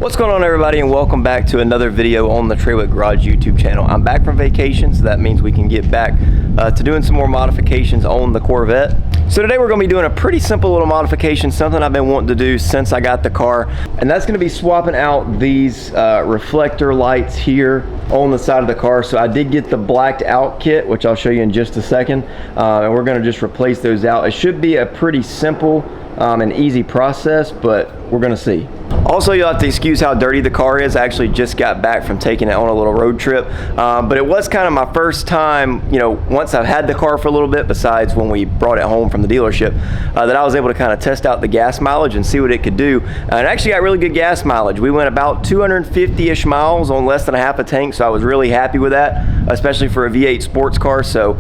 What's going on, everybody, and welcome back to another video on the Trawick Garage YouTube channel. I'm back from vacation, so that means we can get back to doing some more modifications on the Corvette. So today we're going to be doing a pretty simple little modification, something I've been wanting to do since I got the car, and that's going to be swapping out these reflector lights here on the side of the car. So I did get the blacked out kit, which I'll show you in just a second, and we're going to just replace those out. It should be a pretty simple and easy process, but we're going to see. Also, you'll have to excuse how dirty the car is. I actually just got back from taking it on a little road trip, but it was kind of my first time, you know, once I've had the car for a little bit, besides when we brought it home from the dealership, that I was able to kind of test out the gas mileage and see what it could do. And it actually got really good gas mileage. We went about 250-ish miles on less than a half a tank, so I was really happy with that, especially for a V8 sports car, so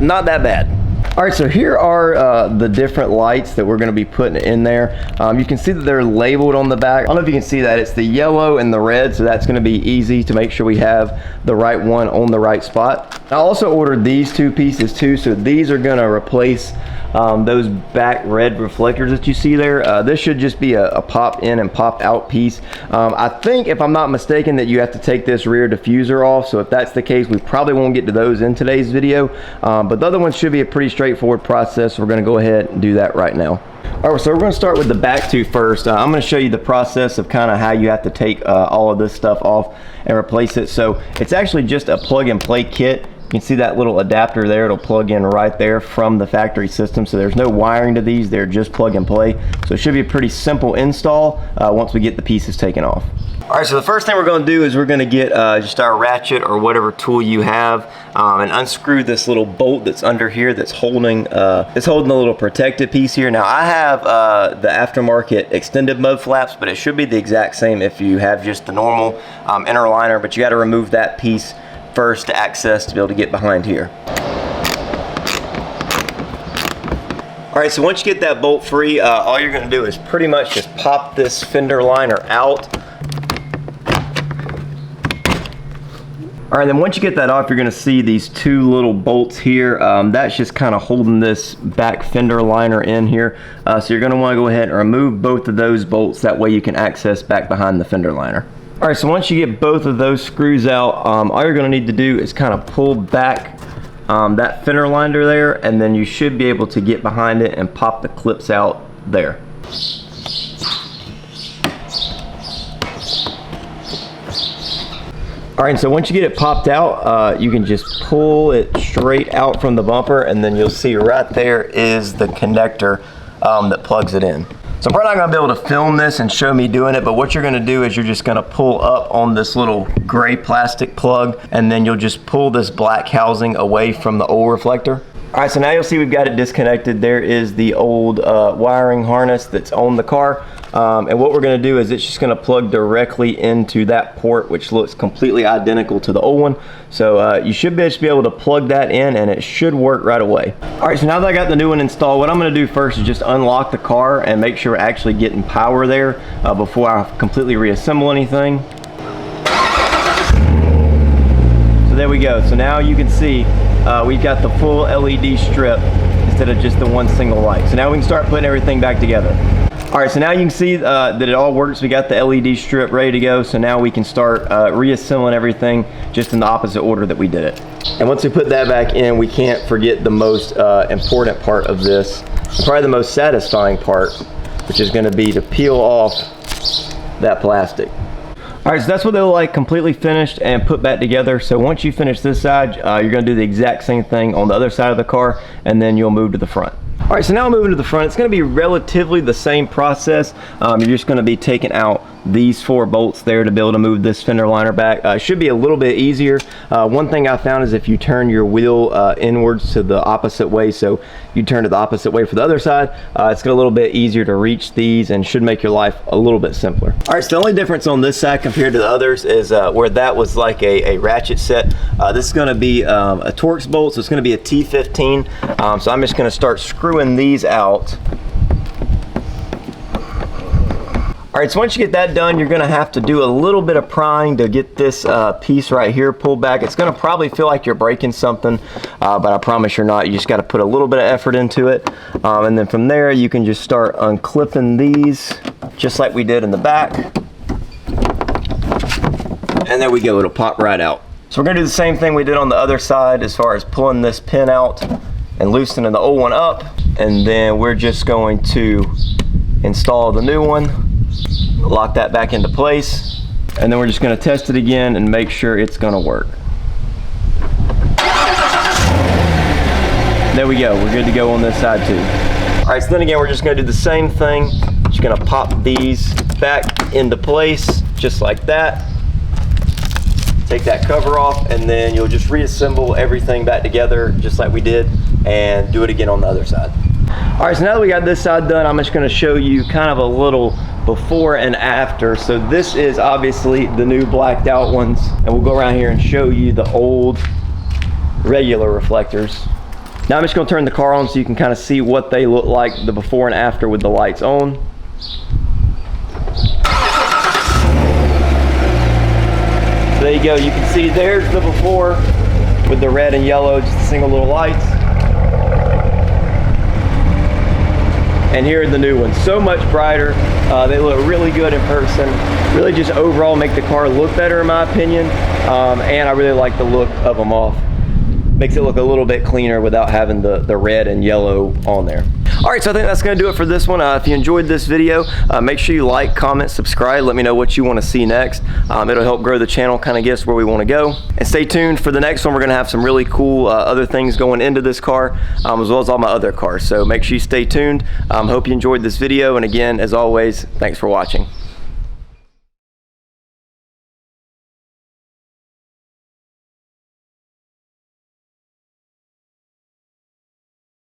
not that bad. All right, so here are the different lights that we're going to be putting in there. You can see that they're labeled on the back. I don't know if you can see that. It's the yellow and the red, so that's going to be easy to make sure we have the right one on the right spot. I also ordered these two pieces too, so these are going to replace those back red reflectors that you see there. This should just be a pop in and pop out piece. I think, if I'm not mistaken, that you have to take this rear diffuser off, so if that's the case, we probably won't get to those in today's video, but the other ones should be a pretty straightforward process, so we're going to go ahead and do that right now. All right, so we're going to start with the back two first. I'm going to show you the process of kind of how you have to take all of this stuff off and replace it. So it's actually just a plug and play kit. You can see that little adapter there. It'll plug in right there from the factory system, so there's no wiring to these. They're just plug and play, so it should be a pretty simple install once we get the pieces taken off. All right, so the first thing we're going to do is we're going to get just our ratchet or whatever tool you have and unscrew this little bolt that's under here that's holding the little protective piece here. Now I have the aftermarket extended mud flaps, but it should be the exact same if you have just the normal inner liner, but you got to remove that piece first to access to be able to get behind here. All right, so once you get that bolt free, all you're going to do is pretty much just pop this fender liner out. All right, then once you get that off, you're going to see these two little bolts here. That's just kind of holding this back fender liner in here. So you're going to want to go ahead and remove both of those bolts. That way you can access back behind the fender liner. All right, so once you get both of those screws out, all you're going to need to do is kind of pull back that fender liner there, and then you should be able to get behind it and pop the clips out there. All right, so once you get it popped out, you can just pull it straight out from the bumper, and then you'll see right there is the connector that plugs it in. So I'm probably not going to be able to film this and show me doing it, but what you're going to do is you're just going to pull up on this little gray plastic plug, and then you'll just pull this black housing away from the old reflector. All right, so now you'll see we've got it disconnected. There is the old wiring harness that's on the car. And what we're going to do is it's just going to plug directly into that port, which looks completely identical to the old one. So you should just be able to plug that in, and it should work right away. All right, so now that I got the new one installed, what I'm going to do first is just unlock the car and make sure we're actually getting power there before I completely reassemble anything. So there we go. So now you can see we've got the full LED strip instead of just the one single light. So now we can start putting everything back together. All right, so now you can see that it all works. We got the LED strip ready to go, so now we can start reassembling everything just in the opposite order that we did it. And once we put that back in, we can't forget the most important part of this, probably the most satisfying part, which is going to be to peel off that plastic. All right, so that's what they look like completely finished and put back together. So once you finish this side, you're going to do the exact same thing on the other side of the car, and then you'll move to the front. All right, so now moving to the front, it's going to be relatively the same process. You're just going to be taking out these 4 bolts there to be able to move this fender liner back. It should be a little bit easier. One thing I found is if you turn your wheel inwards to the opposite way, so you turn it the opposite way for the other side, it's a little bit easier to reach these and should make your life a little bit simpler. All right, so the only difference on this side compared to the others is where that was like a ratchet set. This is going to be a Torx bolt, so it's going to be a T15. So I'm just going to start screwing these out. All right, so once you get that done, you're gonna have to do a little bit of prying to get this piece right here pulled back. It's gonna probably feel like you're breaking something, but I promise you're not. You just gotta put a little bit of effort into it. And then from there, you can just start unclipping these just like we did in the back. And there we go, it'll pop right out. So we're gonna do the same thing we did on the other side as far as pulling this pin out and loosening the old one up. And then we're just going to install the new one, lock that back into place. And then we're just gonna test it again and make sure it's gonna work. There we go, we're good to go on this side too. All right, so then again, we're just gonna do the same thing. Just gonna pop these back into place, just like that. Take that cover off, and then you'll just reassemble everything back together, just like we did, and do it again on the other side. All right, so now that we got this side done, I'm just gonna show you kind of a little before and after. So this is obviously the new blacked out ones, and we'll go around here and show you the old regular reflectors. Now I'm just gonna turn the car on so you can kind of see what they look like, the before and after with the lights on. So there you go, you can see there's the before with the red and yellow, just a single little lights. And here are the new ones, so much brighter. They look really good in person. Really just overall make the car look better in my opinion. And I really like the look of them off. Makes it look a little bit cleaner without having the red and yellow on there. All right, so I think that's gonna do it for this one. If you enjoyed this video, make sure you like, comment, subscribe. Let me know what you wanna see next. It'll help grow the channel, kind of get us where we wanna go. And stay tuned for the next one. We're gonna have some really cool other things going into this car, as well as all my other cars. So make sure you stay tuned. Hope you enjoyed this video. And again, as always, thanks for watching.